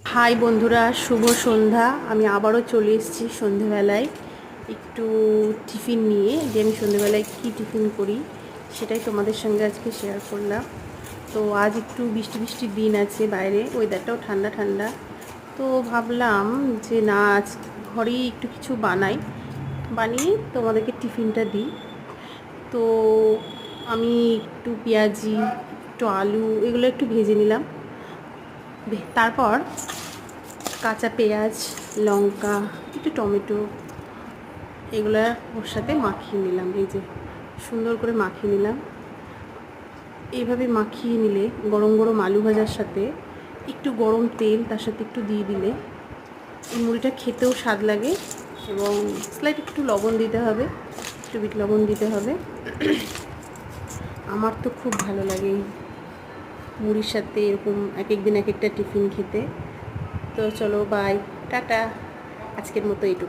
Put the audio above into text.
High বন্ধুরা, শুভ সন্ধ্যা। আমি আবারও চলে এসেছি সন্ধেবেলায় একটু টিফিন নিয়ে। যে আমি সন্ধেবেলায় কী টিফিন করি সেটাই তোমাদের সঙ্গে আজকে শেয়ার করলাম। তো আজ একটু বৃষ্টি বৃষ্টির দিন আছে, বাইরে ওয়েদারটাও ঠান্ডা ঠান্ডা। তো ভাবলাম যে না, আজ ঘরেই একটু কিছু বানিয়ে তোমাদেরকে টিফিনটা দিই। তো আমি একটু পেঁয়াজি, একটু আলু এগুলো একটু ভেজে নিলাম। তারপর কাঁচা পেঁয়াজ, লঙ্কা, একটু টমেটো এগুলো ওর সাথে মাখিয়ে নিলাম। এই যে সুন্দর করে মাখিয়ে নিলাম। এইভাবে মাখিয়ে নিলে গরম গরম আলু ভাজার সাথে একটু গরম তেল তার সাথে একটু দিয়ে দিলে এই মুড়িটা খেতেও স্বাদ লাগে। এবং স্লাইট একটু লবণ দিতে হবে, একটু বিট লবণ দিতে হবে। আমার তো খুব ভালো লাগে এই মুড়ির সাথে এরকম এক এক দিন এক একটা টিফিন খেতে। তো চলো, বাই, টাটা, আজকের মতো এইটুকু।